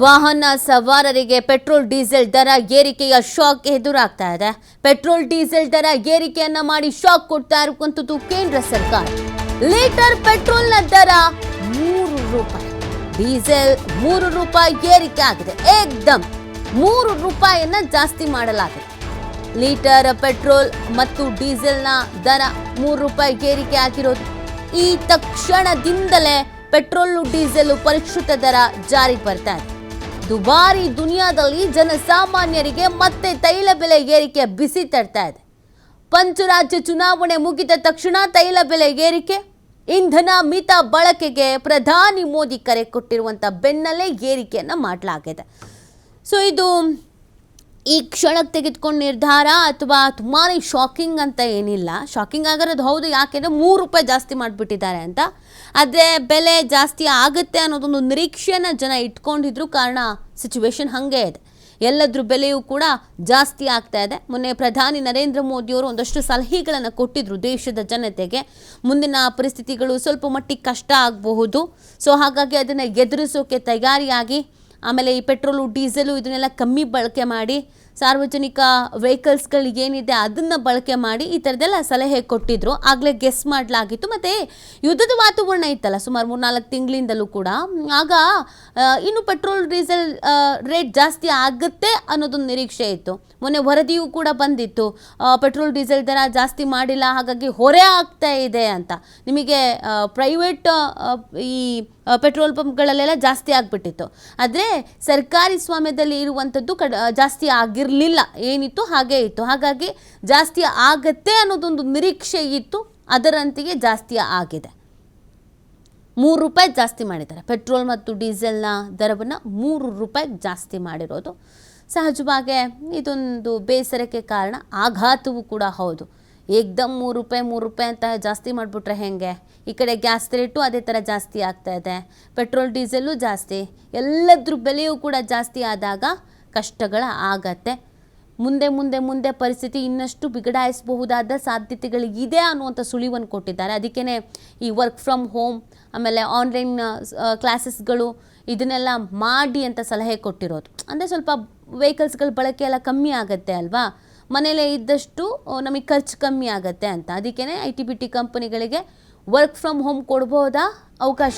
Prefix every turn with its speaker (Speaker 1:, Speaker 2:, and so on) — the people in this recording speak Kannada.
Speaker 1: ವಾಹನ ಸವಾರರಿಗೆ ಪೆಟ್ರೋಲ್ ಡೀಸೆಲ್ ದರ ಏರಿಕೆಯ ಶಾಕ್ ಎದುರಾಗ್ತಾ ಇದೆ. ಪೆಟ್ರೋಲ್ ಡೀಸೆಲ್ ದರ ಏರಿಕೆಯನ್ನ ಮಾಡಿ ಶಾಕ್ ಕೊಡ್ತಾ ಇರುವಂತದ್ದು ಕೇಂದ್ರ ಸರ್ಕಾರ. ಲೀಟರ್ ಪೆಟ್ರೋಲ್ನ ದರ 3 ರೂಪಾಯಿ, ಡೀಸೆಲ್ 3 ರೂಪಾಯಿ ಏರಿಕೆ ಆಗಿದೆ. ಏಕ್ದಮ್ 3 ರೂಪಾಯಿಯನ್ನ ಜಾಸ್ತಿ ಮಾಡಲಾಗಿದೆ. ಲೀಟರ್ ಪೆಟ್ರೋಲ್ ಮತ್ತು ಡೀಸೆಲ್ನ ದರ 3 ರೂಪಾಯಿ ಏರಿಕೆ ಆಗಿರೋದು. ಈ ತಕ್ಷಣದಿಂದಲೇ ಪೆಟ್ರೋಲ್ ಡೀಸೆಲ್ ಪರಿಷ್ಕೃತ ದರ ಜಾರಿ ಬರ್ತಾ ಇದೆ. ದುಬಾರಿ ದುನಿಯಾದಲ್ಲಿ ಜನಸಾಮಾನ್ಯರಿಗೆ ಮತ್ತೆ ತೈಲ ಬೆಲೆ ಏರಿಕೆ ಬಿಸಿ ತಡ್ತಾ ಇದೆ. ಪಂಚರಾಜ್ಯ ಚುನಾವಣೆ ಮುಗಿದ ತಕ್ಷಣ ತೈಲ ಬೆಲೆ ಏರಿಕೆ, ಇಂಧನ ಮಿತ ಬಳಕೆಗೆ ಪ್ರಧಾನಿ ಮೋದಿ ಕರೆ ಕೊಟ್ಟಿರುವಂಥ ಬೆನ್ನಲ್ಲೇ ಏರಿಕೆಯನ್ನು ಮಾಡಲಾಗಿದೆ. ಸೊ ಇದು ಈ ಕ್ಷಣಕ್ಕೆ ತೆಗೆದುಕೊಂಡ ನಿರ್ಧಾರ ಅಥವಾ ತುಂಬಾ ಶಾಕಿಂಗ್ ಅಂತ ಏನಿಲ್ಲ. ಶಾಕಿಂಗ್ ಆಗಿರೋದು ಹೌದು, ಯಾಕೆಂದರೆ 3 ರೂಪಾಯಿ ಜಾಸ್ತಿ ಮಾಡಿಬಿಟ್ಟಿದ್ದಾರೆ ಅಂತ. ಆದರೆ ಬೆಲೆ ಜಾಸ್ತಿ ಆಗುತ್ತೆ ಅನ್ನೋದೊಂದು ನಿರೀಕ್ಷೆನ ಜನ ಇಟ್ಕೊಂಡಿದ್ರು. ಕಾರಣ ಸಿಚುವೇಶನ್ ಹಾಗೆ ಇದೆ, ಎಲ್ಲದ್ರ ಬೆಲೆಯೂ ಕೂಡ ಜಾಸ್ತಿ ಆಗ್ತಾ ಇದೆ. ಮೊನ್ನೆ ಪ್ರಧಾನಿ ನರೇಂದ್ರ ಮೋದಿಯವರು ಒಂದಷ್ಟು ಸಲಹೆಗಳನ್ನು ಕೊಟ್ಟಿದ್ರು ದೇಶದ ಜನತೆಗೆ. ಮುಂದಿನ ಪರಿಸ್ಥಿತಿಗಳು ಸ್ವಲ್ಪ ಮಟ್ಟಿಗೆ ಕಷ್ಟ ಆಗಬಹುದು, ಸೊ ಹಾಗಾಗಿ ಅದನ್ನು ಎದುರಿಸೋಕೆ ತಯಾರಿಯಾಗಿ, ಆಮೇಲೆ ಈ ಪೆಟ್ರೋಲು ಡೀಸೆಲು ಇದನ್ನೆಲ್ಲ ಕಮ್ಮಿ ಬಳಕೆ ಮಾಡಿ, ಸಾರ್ವಜನಿಕ ವೆಹಿಕಲ್ಸ್ಗಳು ಏನಿದೆ ಅದನ್ನು ಬಳಕೆ ಮಾಡಿ, ಈ ಥರದ್ದೆಲ್ಲ ಸಲಹೆ ಕೊಟ್ಟಿದ್ರು. ಆಗಲೇ ಗೆಸ್ ಮಾಡಲಾಗಿತ್ತು. ಮತ್ತು ಯುದ್ಧದ ವಾತಾವರಣ ಇತ್ತಲ್ಲ ಸುಮಾರು 3-4 ತಿಂಗಳಿಂದಲೂ ಕೂಡ. ಆಗ ಇನ್ನು ಪೆಟ್ರೋಲ್ ಡೀಸೆಲ್ ರೇಟ್ ಜಾಸ್ತಿ ಆಗುತ್ತೆ ಅನ್ನೋದೊಂದು ನಿರೀಕ್ಷೆ ಇತ್ತು. ಮೊನ್ನೆ ವರದಿಯೂ ಕೂಡ ಬಂದಿತ್ತು, ಪೆಟ್ರೋಲ್ ಡೀಸೆಲ್ ದರ ಜಾಸ್ತಿ ಮಾಡಿಲ್ಲ, ಹಾಗಾಗಿ ಹೊರೆ ಆಗ್ತಾ ಇದೆ ಅಂತ. ನಿಮಗೆ ಪ್ರೈವೇಟ್ ಈ ಪೆಟ್ರೋಲ್ ಪಂಪ್ಗಳಲ್ಲೆಲ್ಲ ಜಾಸ್ತಿ ಆಗಿಬಿಟ್ಟಿತ್ತು. ಆದರೆ ಸರ್ಕಾರಿ ಸ್ವಾಮ್ಯದಲ್ಲಿ ಇರುವಂಥದ್ದು ಜಾಸ್ತಿ ಆಗಿರಲಿಲ್ಲ, ಏನಿತ್ತು ಹಾಗೇ ಇತ್ತು. ಹಾಗಾಗಿ ಜಾಸ್ತಿ ಆಗತ್ತೆ ಅನ್ನೋದೊಂದು ನಿರೀಕ್ಷೆ ಇತ್ತು, ಅದರಂತೆಯೇ ಜಾಸ್ತಿ ಆಗಿದೆ. 3 ರೂಪಾಯಿ ಜಾಸ್ತಿ ಮಾಡಿದ್ದಾರೆ. ಪೆಟ್ರೋಲ್ ಮತ್ತು ಡೀಸೆಲ್ನ ದರವನ್ನು 3 ರೂಪಾಯಿ ಜಾಸ್ತಿ ಮಾಡಿರೋದು ಸಹಜವಾಗಿ ಇದೊಂದು ಬೇಸರಕ್ಕೆ ಕಾರಣ, ಆಘಾತವೂ ಕೂಡ ಹೌದು. ಏಕ್ದಮ್ 3 ರೂಪಾಯಿ ಅಂತ ಜಾಸ್ತಿ ಮಾಡಿಬಿಟ್ರೆ ಹೇಗೆ? ಈ ಕಡೆ ಗ್ಯಾಸ್ ರೇಟು ಅದೇ ಥರ ಜಾಸ್ತಿ ಆಗ್ತಾ ಇದೆ, ಪೆಟ್ರೋಲ್ ಡೀಸೆಲ್ಲು ಜಾಸ್ತಿ, ಎಲ್ಲದ್ರ ಬೆಲೆಯೂ ಕೂಡ ಜಾಸ್ತಿ ಆದಾಗ ಕಷ್ಟಗಳ ಆಗತ್ತೆ. ಮುಂದೆ ಪರಿಸ್ಥಿತಿ ಇನ್ನಷ್ಟು ಬಿಗಡಾಯಿಸಬಹುದಾದ ಸಾಧ್ಯತೆಗಳಿದೆ ಅನ್ನುವಂಥ ಸುಳಿವನ್ನು ಕೊಟ್ಟಿದ್ದಾರೆ. ಅದಕ್ಕೇ ಈ ವರ್ಕ್ ಫ್ರಮ್ ಹೋಮ್, ಆಮೇಲೆ ಆನ್ಲೈನ್ ಕ್ಲಾಸಸ್ಗಳು ಇದನ್ನೆಲ್ಲ ಮಾಡಿ ಅಂತ ಸಲಹೆ ಕೊಟ್ಟಿರೋದು. ಅಂದರೆ ಸ್ವಲ್ಪ ವೆಹಿಕಲ್ಸ್ಗಳ ಬಳಕೆ ಎಲ್ಲ ಕಮ್ಮಿ ಆಗುತ್ತೆ ಅಲ್ವಾ, ಮನೇಲೇ ಇದ್ದಷ್ಟು ನಮಗೆ ಖರ್ಚು ಕಮ್ಮಿ ಆಗುತ್ತೆ ಅಂತ. ಅದಕ್ಕೇ IT BT ಕಂಪನಿಗಳಿಗೆ ವರ್ಕ್ ಫ್ರಮ್ ಹೋಮ್ ಕೊಡ್ಬೋದಾ, ಅವಕಾಶ